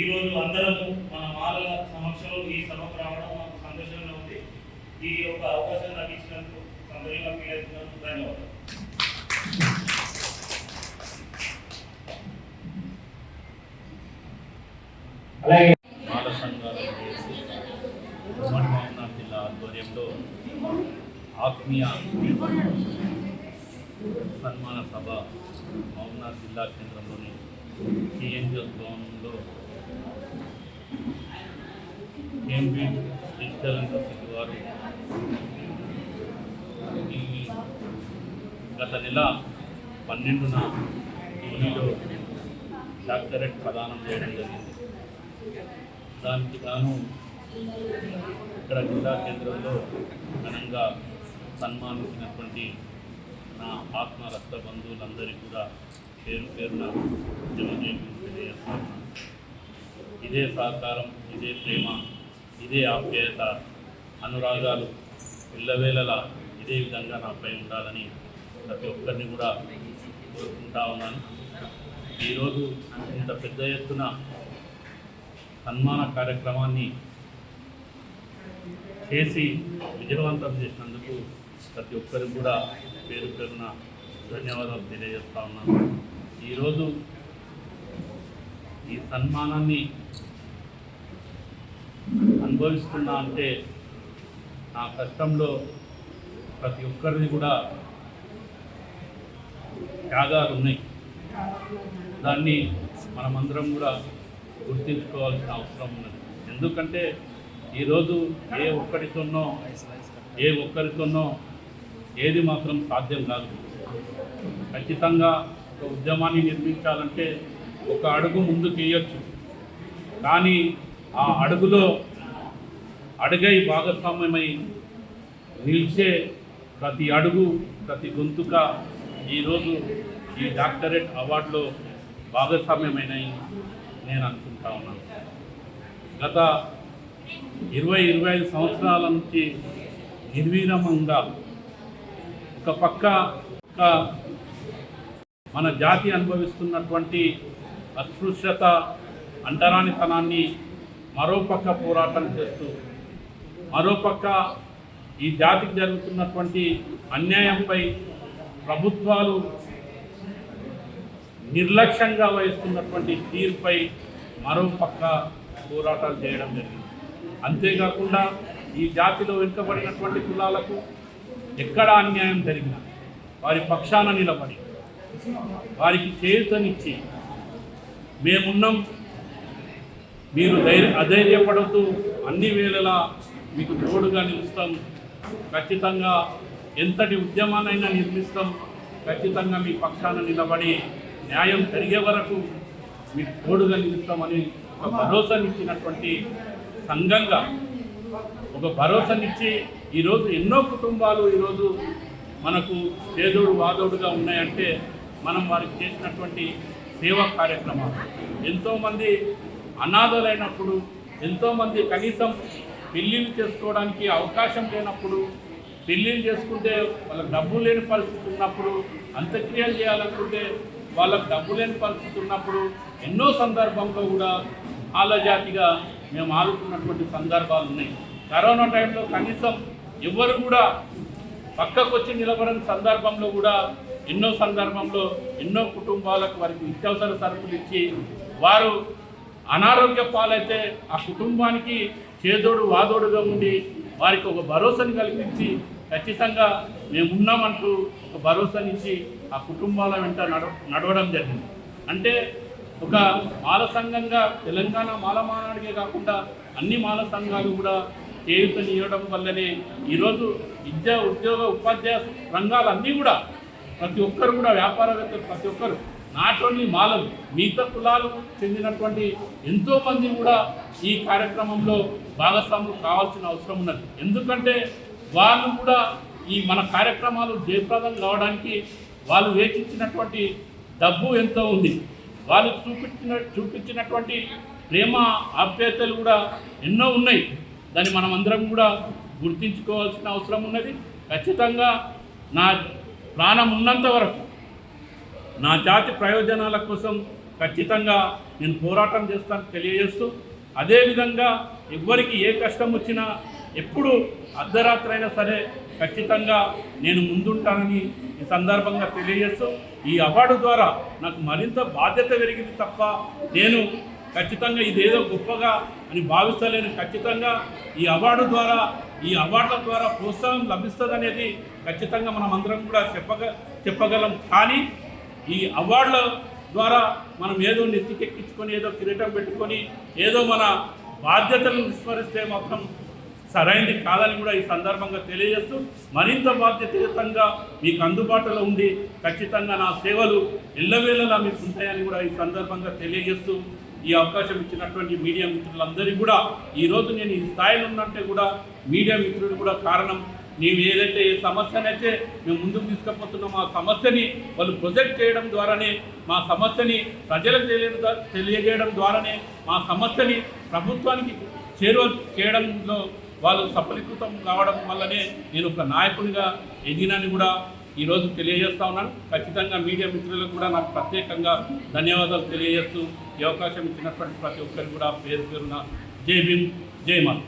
ఈరోజు అందరము మన మాలల సమక్షంలో ఈ సభకు రావడం మాకు సంతోషంగా ఉంది. ఈ యొక్క అవకాశం నాకు ఇచ్చినందుకు సంతోషంగా ఫీల్ అవుతున్నాను. ధన్యవాదాలు. అలాగే మాల సంఘాల ఉమ్మడి మహబూబ్నగర్ జిల్లా ఆధ్వర్యంలో ఆత్మీయ సన్మాన సభ మహబూబ్నగర్ జిల్లా కేంద్రంలోని టీఎన్జిఎస్ భవనంలో కేంబ్రిడ్జ్ డిజిటల్ యూనివర్సిటీ వారు ఈ గత నెల 12న ఢిల్లీలో డాక్టరేట్ ప్రదానం చేయడం జరిగింది. దానికి గాను ఇక్కడ జిల్లా కేంద్రంలో ఘనంగా సన్మానించినటువంటి నా ఆత్మ రక్త బంధువులందరికీ కూడా పేరు పేరున జన్మదినం తెలియజేస్తాను. ఇదే సహకారం, ఇదే ప్రేమ, ఇదే ఆప్యాయత, అనురాగాలు ఇళ్ళవేళలా ఇదే విధంగా నాపై ఉండాలని ప్రతి ఒక్కరిని కూడా కోరుకుంటా ఉన్నాను. ఈరోజు ఇంత పెద్ద ఎత్తున సన్మాన కార్యక్రమాన్ని చేసి విజయవంతం చేసినందుకు ప్రతి ఒక్కరికి కూడా పేరు పేరున ధన్యవాదాలు తెలియజేస్తా ఉన్నాను. ఈరోజు ఈ సన్మానాన్ని అనుభవిస్తున్నా అంటే నా కష్టంలో ప్రతి ఒక్కరిది కూడా త్యాగాలు ఉన్నాయి. దాన్ని మనమందరం కూడా గుర్తించుకోవాల్సిన అవసరం ఉన్నది. ఎందుకంటే ఈరోజు ఏ ఒక్కరితోనో ఏది మాత్రం సాధ్యం కాదు. ఖచ్చితంగా ఒక ఉద్యమాన్ని నిర్మించాలంటే ఒక అడుగు ముందుకు వేయచ్చు, కానీ ఆ అడుగులో అడుగై భాగస్వామ్యమై నిలిచే ప్రతి అడుగు, ప్రతి గొంతుక ఈరోజు ఈ డాక్టరేట్ అవార్డులో భాగస్వామ్యమైన నేను అనుకుంటా ఉన్నాను. గత 20-25 సంవత్సరాల నుంచి నిర్విరామంగా ఒక పక్క మన జాతి అనుభవిస్తున్నటువంటి అస్పృశ్యత, అంటరానితనాన్ని మరోపక్క పోరాటం చేస్తూ, మరోపక్క ఈ జాతికి జరుగుతున్నటువంటి అన్యాయంపై ప్రభుత్వాలు నిర్లక్ష్యంగా వహిస్తున్నటువంటి తీరుపై మరోపక్క పోరాటాలు చేయడం జరిగింది. అంతేకాకుండా ఈ జాతిలో వెనుకబడినటువంటి కులాలకు ఎక్కడ అన్యాయం జరిగినా వారి పక్షాన నిలబడి వారికి చేయూతనిచ్చి మేమున్నాం, మీరు అధైర్యపడుతూ అన్ని వేళలా మీకు తోడుగా నిలుస్తాం, ఖచ్చితంగా ఎంతటి ఉద్యమానైనా నిర్మిస్తాం, ఖచ్చితంగా మీ పక్షాన నిలబడి న్యాయం జరిగే వరకు మీకు తోడుగా నిలుస్తామని ఒక భరోసానిచ్చినటువంటి సంఘంగా, ఒక భరోసానిచ్చి ఈరోజు ఎన్నో కుటుంబాలు ఈరోజు మనకు చేదోడు వాదోడుగా ఉన్నాయంటే మనం వారికి చేసినటువంటి సేవా కార్యక్రమాలు. ఎంతోమంది అనాథలైనప్పుడు, ఎంతోమంది కనీసం పెళ్ళిళ్ళు చేసుకోవడానికి అవకాశం లేనప్పుడు, పెళ్ళిళ్ళు చేసుకుంటే వాళ్ళకి డబ్బు లేని పరిస్థితి ఉన్నప్పుడు, అంత్యక్రియలు చేయాలనుకుంటే వాళ్ళకు డబ్బు లేని పరిస్థితి ఉన్నప్పుడు ఎన్నో సందర్భంలో కూడా ఆలజాతిగా మేము ఆదుకున్నటువంటి సందర్భాలు ఉన్నాయి. కరోనా టైంలో కనీసం ఎవరు కూడా పక్కకు వచ్చి నిలబడని సందర్భంలో కూడా ఎన్నో సందర్భంలో ఎన్నో కుటుంబాలకు వారికి నిత్యావసర సరుకులు ఇచ్చి వారు అనారోగ్య పాలైతే ఆ కుటుంబానికి చేదోడు వాదోడుగా ఉండి వారికి ఒక భరోసాని కల్పించి ఖచ్చితంగా మేమున్నామంటూ ఒక భరోసానిచ్చి ఆ కుటుంబాల వెంట నడవడం జరిగింది. అంటే ఒక మాల సంఘంగా తెలంగాణ మాల మానాడికే కాకుండా అన్ని మాల సంఘాలు కూడా చేయూతనివ్వడం వల్లనే ఈరోజు విద్య, ఉద్యోగ, ఉపాధ్యాయ రంగాలన్నీ కూడా ప్రతి ఒక్కరు కూడా వ్యాపారవేత్తలు ప్రతి ఒక్కరు, నాట్ ఓన్లీ మాలలు, మిగతా కులాలు చెందినటువంటి ఎంతోమంది కూడా ఈ కార్యక్రమంలో భాగస్వాములు కావాల్సిన అవసరం ఉన్నది. ఎందుకంటే వాళ్ళు కూడా ఈ మన కార్యక్రమాలు జయప్రదం కావడానికి వాళ్ళు వేచించినటువంటి డబ్బు ఎంతో ఉంది, వాళ్ళు చూపించినటువంటి ప్రేమ ఆప్యాయతలు కూడా ఎన్నో ఉన్నాయి. దాన్ని మనం అందరం కూడా గుర్తించుకోవాల్సిన అవసరం ఉన్నది. ఖచ్చితంగా నా ప్రాణం ఉన్నంత వరకు నా జాతి ప్రయోజనాల కోసం ఖచ్చితంగా నేను పోరాటం చేస్తాను తెలియజేస్తూ, అదేవిధంగా ఎవ్వరికి ఏ కష్టం వచ్చినా ఎప్పుడు అర్ధరాత్రి అయినా సరే ఖచ్చితంగా నేను ముందుంటానని ఈ సందర్భంగా తెలియజేస్తూ, ఈ అవార్డు ద్వారా నాకు మరింత బాధ్యత పెరిగింది తప్ప నేను ఖచ్చితంగా ఇదేదో గొప్పగా అని భావిస్తలేను. ఖచ్చితంగా ఈ అవార్డుల ద్వారా ప్రోత్సాహం లభిస్తుంది అనేది ఖచ్చితంగా మనం అందరం కూడా చెప్పగలం. కానీ ఈ అవార్డుల ద్వారా మనం ఏదో నెత్తికెక్కించుకొని ఏదో కిరీటం పెట్టుకొని ఏదో మన బాధ్యతలను విస్మరిస్తే మాత్రం సరైనది కాదని కూడా ఈ సందర్భంగా తెలియజేస్తూ, మరింత బాధ్యతాయుతంగా మీకు అందుబాటులో ఉండి ఖచ్చితంగా నా సేవలు ఎల్లవేళలా మీకు ఉంటాయని కూడా ఈ సందర్భంగా తెలియజేస్తూ, ఈ అవకాశం ఇచ్చినటువంటి మీడియా మిత్రులందరికీ కూడా, ఈరోజు నేను ఈ స్థాయిలో ఉన్నంటే కూడా మీడియా మిత్రులు కూడా కారణం. నీవు ఏదైతే ఏ సమస్యనైతే మేము ముందుకు తీసుకుపోతున్నామో ఆ సమస్యని వాళ్ళు ప్రొజెక్ట్ చేయడం ద్వారానే, మా సమస్యని ప్రజలకు తెలియజేయడం ద్వారానే, మా సమస్యని ప్రభుత్వానికి చేరువ చేయడంలో వాళ్ళు సఫలీకృతం కావడం వల్లనే నేను ఒక నాయకుడిగా ఎదిగినని కూడా ఈరోజు తెలియజేస్తా ఉన్నాను. ఖచ్చితంగా మీడియా మిత్రులకు కూడా నాకు ప్రత్యేకంగా ధన్యవాదాలు తెలియజేస్తూ, ఈ అవకాశం ఇచ్చినటువంటి ప్రతి ఒక్కరికి కూడా పేరు పేరున జై భీమ్, జై మాత.